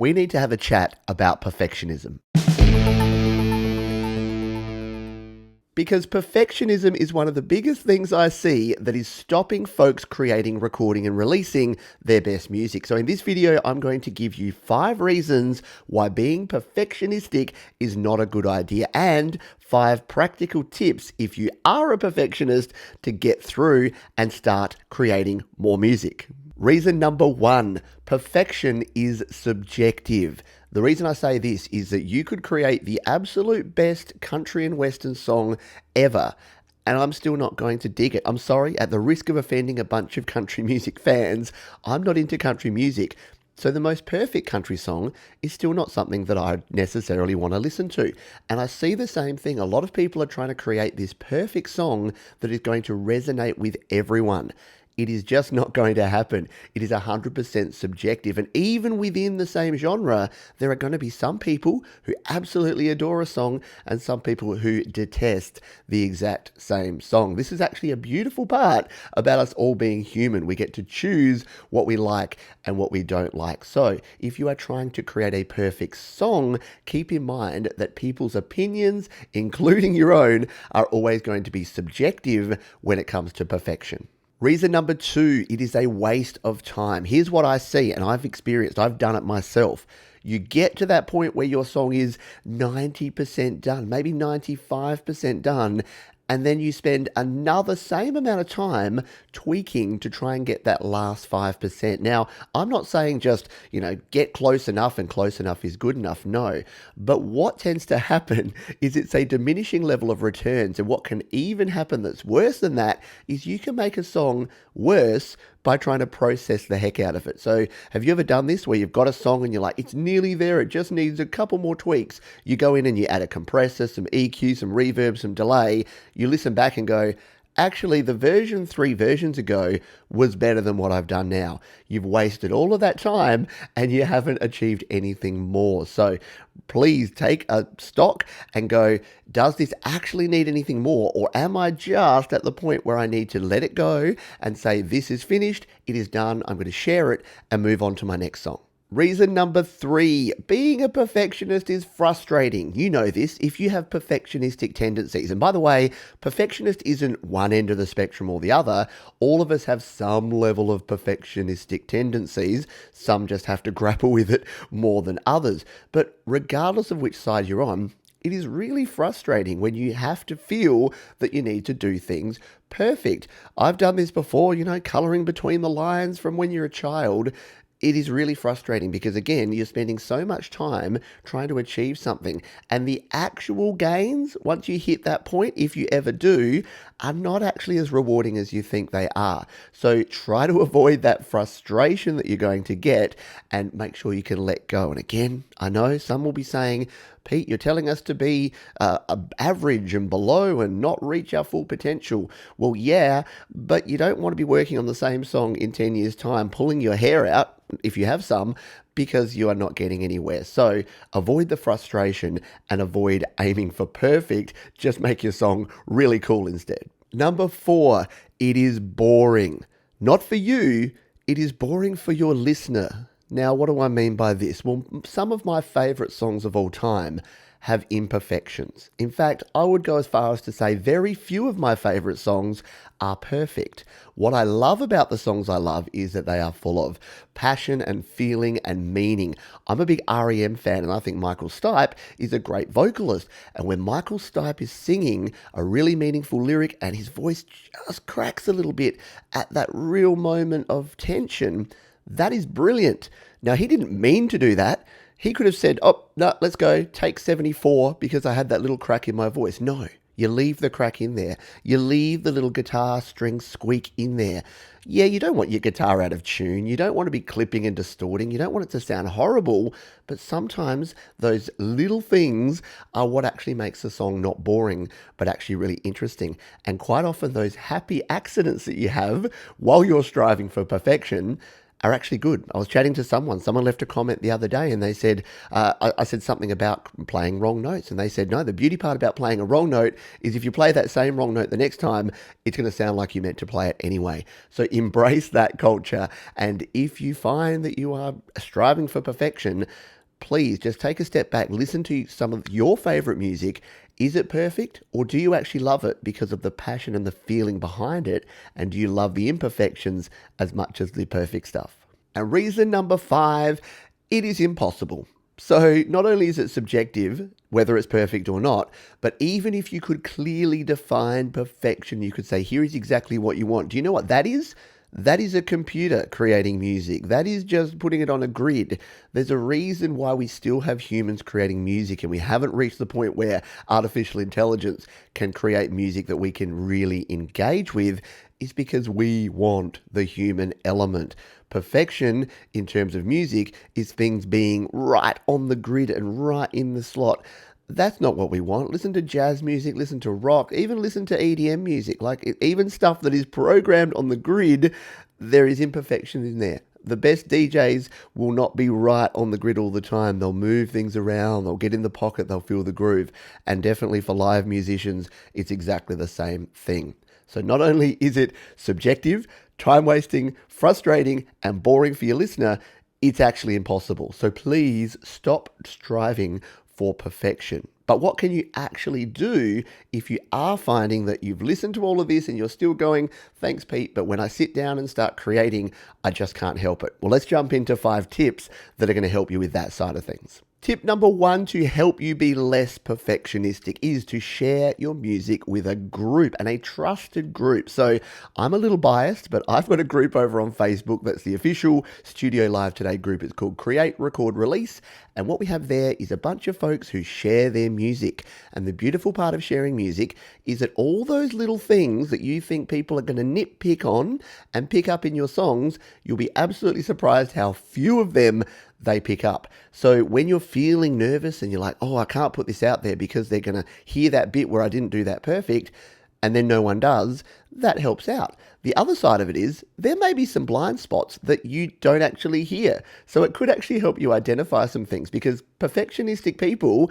we need to have a chat about perfectionism. Because perfectionism is one of the biggest things I see that is stopping folks creating, recording, and releasing their best music. So in this video, I'm going to give you 5 reasons why being perfectionistic is not a good idea, and 5 practical tips if you are a perfectionist to get through and start creating more music. Reason number 1, perfection is subjective. The reason I say this is that you could create the absolute best country and western song ever, and I'm still not going to dig it. I'm sorry, at the risk of offending a bunch of country music fans, I'm not into country music. So the most perfect country song is still not something that I necessarily want to listen to. And I see the same thing. A lot of people are trying to create this perfect song that is going to resonate with everyone. It is just not going to happen. It is 100% subjective. And even within the same genre, there are going to be some people who absolutely adore a song and some people who detest the exact same song. This is actually a beautiful part about us all being human. We get to choose what we like and what we don't like. So if you are trying to create a perfect song, keep in mind that people's opinions, including your own, are always going to be subjective when it comes to perfection. Reason number 2, it is a waste of time. Here's what I see, and I've done it myself. You get to that point where your song is 90% done, maybe 95% done, and then you spend another same amount of time tweaking to try and get that last 5%. Now, I'm not saying just, get close enough and close enough is good enough. No. But what tends to happen is it's a diminishing level of returns. And what can even happen that's worse than that is you can make a song worse by trying to process the heck out of it. So have you ever done this where you've got a song and you're like, it's nearly there, it just needs a couple more tweaks. You go in and you add a compressor, some EQ, some reverb, some delay. You listen back and go, actually, the version 3 versions ago was better than what I've done now. You've wasted all of that time and you haven't achieved anything more. So please take a stock and go, does this actually need anything more? Or am I just at the point where I need to let it go and say, this is finished, it is done, I'm going to share it and move on to my next song? Reason number 3, being a perfectionist is frustrating. You know this if you have perfectionistic tendencies. And by the way, perfectionist isn't one end of the spectrum or the other. All of us have some level of perfectionistic tendencies. Some just have to grapple with it more than others. But regardless of which side you're on, it is really frustrating when you have to feel that you need to do things perfect. I've done this before, coloring between the lines from when you're a child. It is really frustrating because, again, you're spending so much time trying to achieve something. And the actual gains, once you hit that point, if you ever do, are not actually as rewarding as you think they are. So try to avoid that frustration that you're going to get and make sure you can let go. And again, I know some will be saying, Pete, you're telling us to be average and below and not reach our full potential. Well, yeah, but you don't want to be working on the same song in 10 years' time, pulling your hair out, if you have some, because you are not getting anywhere. So avoid the frustration and avoid aiming for perfect. Just make your song really cool instead. Number 4, it is boring. Not for you, it is boring for your listener. Now, what do I mean by this? Well, some of my favorite songs of all time have imperfections. In fact, I would go as far as to say very few of my favorite songs are perfect. What I love about the songs I love is that they are full of passion and feeling and meaning. I'm a big REM fan, and I think Michael Stipe is a great vocalist. And when Michael Stipe is singing a really meaningful lyric and his voice just cracks a little bit at that real moment of tension, that is brilliant. Now, he didn't mean to do that. He could have said, oh, no, let's go, take 74 because I had that little crack in my voice. No, you leave the crack in there. You leave the little guitar string squeak in there. Yeah, you don't want your guitar out of tune. You don't want to be clipping and distorting. You don't want it to sound horrible. But sometimes those little things are what actually makes the song not boring, but actually really interesting. And quite often those happy accidents that you have while you're striving for perfection are actually good. I was chatting to someone left a comment the other day and they said, I said something about playing wrong notes. And they said, no, the beauty part about playing a wrong note is if you play that same wrong note the next time, it's going to sound like you meant to play it anyway. So embrace that culture. And if you find that you are striving for perfection, please just take a step back, listen to some of your favorite music. Is it perfect, or do you actually love it because of the passion and the feeling behind it? And do you love the imperfections as much as the perfect stuff? And reason number 5, it is impossible. So not only is it subjective, whether it's perfect or not, but even if you could clearly define perfection, you could say, here is exactly what you want. Do you know what that is? That is a computer creating music. That is just putting it on a grid. There's a reason why we still have humans creating music and we haven't reached the point where artificial intelligence can create music that we can really engage with, is because we want the human element. Perfection in terms of music is things being right on the grid and right in the slot. That's not what we want. Listen to jazz music, listen to rock, even listen to EDM music. Like even stuff that is programmed on the grid, there is imperfection in there. The best DJs will not be right on the grid all the time. They'll move things around, they'll get in the pocket, they'll feel the groove. And definitely for live musicians, it's exactly the same thing. So not only is it subjective, time wasting, frustrating, and boring for your listener, it's actually impossible. So please stop striving for perfection. But what can you actually do if you are finding that you've listened to all of this and you're still going, thanks, Pete, but when I sit down and start creating, I just can't help it? Well, let's jump into 5 tips that are going to help you with that side of things. Tip number 1 to help you be less perfectionistic is to share your music with a group, and a trusted group. So I'm a little biased, but I've got a group over on Facebook that's the official Studio Live Today group. It's called Create, Record, Release. And what we have there is a bunch of folks who share their music. And the beautiful part of sharing music is that all those little things that you think people are going to nitpick on and pick up in your songs, you'll be absolutely surprised how few of them they pick up. So when you're feeling nervous and you're like, oh, I can't put this out there because they're going to hear that bit where I didn't do that perfect, and then no one does, that helps out. The other side of it is there may be some blind spots that you don't actually hear. So it could actually help you identify some things, because perfectionistic people,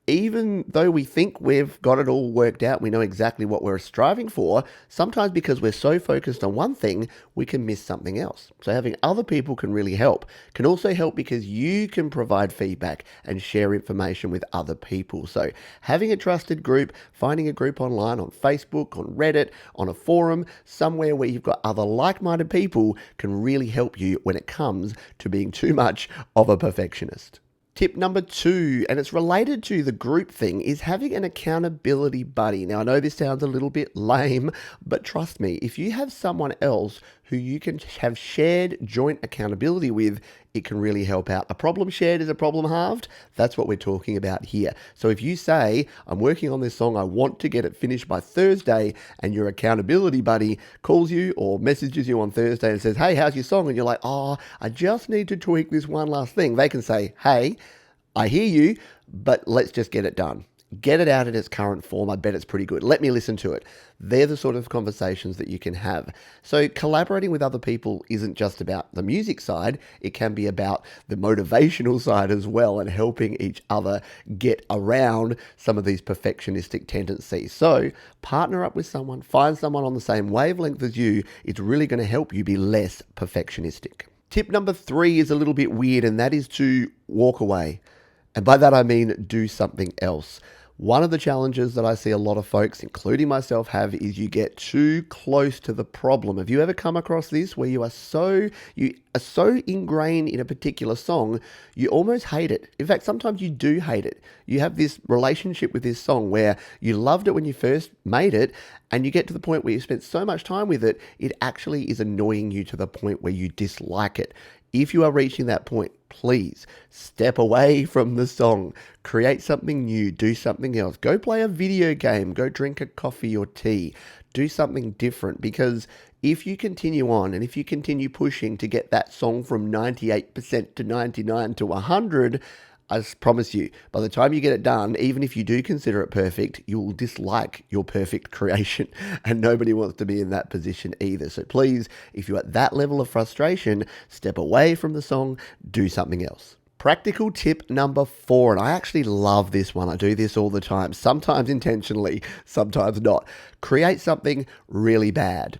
even though we think we've got it all worked out, we know exactly what we're striving for, sometimes because we're so focused on one thing, we can miss something else. So having other people can really help. Can also help because you can provide feedback and share information with other people. So having a trusted group, finding a group online on Facebook, on Reddit, on a forum, somewhere where you've got other like-minded people can really help you when it comes to being too much of a perfectionist. Tip number 2, and it's related to the group thing, is having an accountability buddy. Now, I know this sounds a little bit lame, but trust me, if you have someone else who you can have shared joint accountability with, it can really help out. A problem shared is a problem halved. That's what we're talking about here. So if you say, I'm working on this song, I want to get it finished by Thursday, and your accountability buddy calls you or messages you on Thursday and says, hey, how's your song? And you're like, oh, I just need to tweak this one last thing. They can say, hey, I hear you, but let's just get it done. Get it out in its current form. I bet it's pretty good. Let me listen to it. They're the sort of conversations that you can have. So collaborating with other people isn't just about the music side. It can be about the motivational side as well, and helping each other get around some of these perfectionistic tendencies. So partner up with someone, find someone on the same wavelength as you. It's really going to help you be less perfectionistic. Tip number 3 is a little bit weird, and that is to walk away. And by that I mean do something else. One of the challenges that I see a lot of folks, including myself, have is you get too close to the problem. Have you ever come across this where you are so ingrained in a particular song, you almost hate it? In fact, sometimes you do hate it. You have this relationship with this song where you loved it when you first made it, and you get to the point where you spent so much time with it, it actually is annoying you to the point where you dislike it. If you are reaching that point, please step away from the song, create something new, do something else. Go play a video game, go drink a coffee or tea, do something different. Because if you continue on and if you continue pushing to get that song from 98% to 99 to 100, promise you, by the time you get it done, even if you do consider it perfect, you'll dislike your perfect creation. And nobody wants to be in that position either. So please, if you're at that level of frustration, step away from the song, do something else. Practical tip number 4, and I actually love this one. I do this all the time, sometimes intentionally, sometimes not. Create something really bad.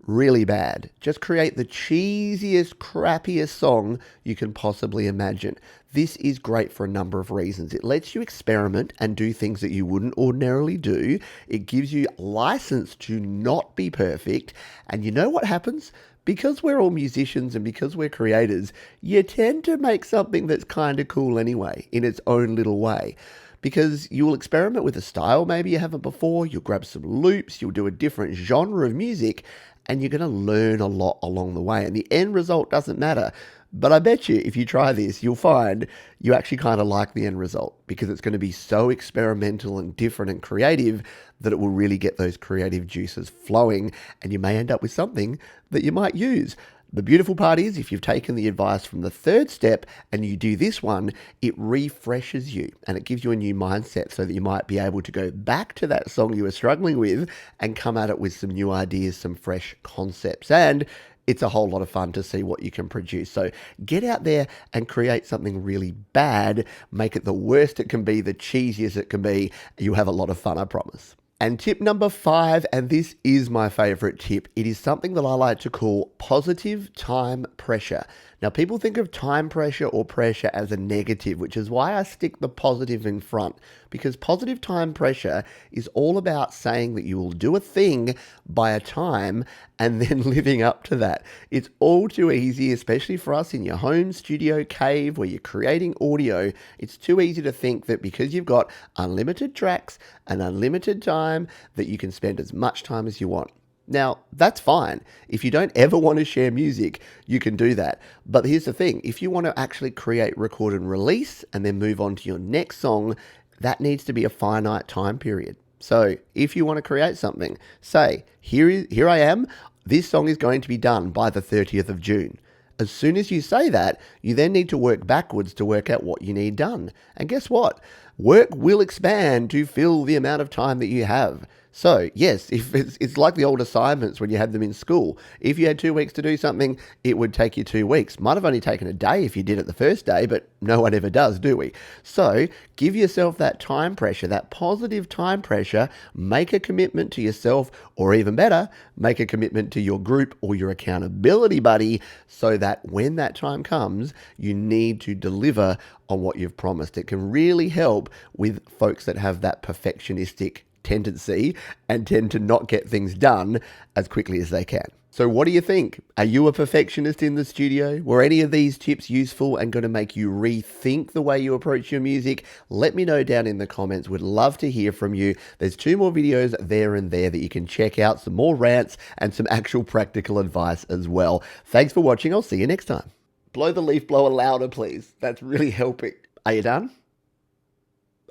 Really bad. Just create the cheesiest, crappiest song you can possibly imagine. This is great for a number of reasons. It lets you experiment and do things that you wouldn't ordinarily do. It gives you license to not be perfect. And you know what happens? Because we're all musicians and because we're creators, you tend to make something that's kind of cool anyway, in its own little way. Because you'll experiment with a style maybe you haven't before, you'll grab some loops, you'll do a different genre of music, and you're going to learn a lot along the way. And the end result doesn't matter. But I bet you if you try this, you'll find you actually kind of like the end result because it's going to be so experimental and different and creative that it will really get those creative juices flowing, and you may end up with something that you might use. The beautiful part is if you've taken the advice from the third step and you do this one, it refreshes you and it gives you a new mindset so that you might be able to go back to that song you were struggling with and come at it with some new ideas, some fresh concepts. And it's a whole lot of fun to see what you can produce. So get out there and create something really bad. Make it the worst it can be, the cheesiest it can be. You'll have a lot of fun, I promise. And tip number 5, and this is my favorite tip, it is something that I like to call positive time pressure. Now, people think of time pressure or pressure as a negative, which is why I stick the positive in front, because positive time pressure is all about saying that you will do a thing by a time and then living up to that. It's all too easy, especially for us in your home studio cave where you're creating audio. It's too easy to think that because you've got unlimited tracks and unlimited time that you can spend as much time as you want. Now, that's fine. If you don't ever want to share music, you can do that. But here's the thing. If you want to actually create, record, and release, and then move on to your next song, that needs to be a finite time period. So if you want to create something, say, here I am, this song is going to be done by the 30th of June. As soon as you say that, you then need to work backwards to work out what you need done. And guess what? Work will expand to fill the amount of time that you have. So yes, if it's like the old assignments when you had them in school. If you had 2 weeks to do something, it would take you 2 weeks. Might have only taken a day if you did it the first day, but no one ever does, do we? So give yourself that time pressure, that positive time pressure. Make a commitment to yourself, or even better, make a commitment to your group or your accountability buddy, so that when that time comes, you need to deliver on what you've promised. It can really help with folks that have that perfectionistic tendency and tend to not get things done as quickly as they can. So what do you think? Are you a perfectionist in the studio? Were any of these tips useful and going to make you rethink the way you approach your music? Let me know down in the comments. Would love to hear from you. There's 2 more videos there and there that you can check out, some more rants and some actual practical advice as well. Thanks for watching. I'll see you next time. Blow the leaf blower louder, please. That's really helping. Are you done?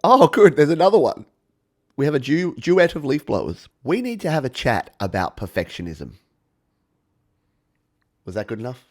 Oh, good. There's another one. We have a duet of leaf blowers. We need to have a chat about perfectionism. Was that good enough?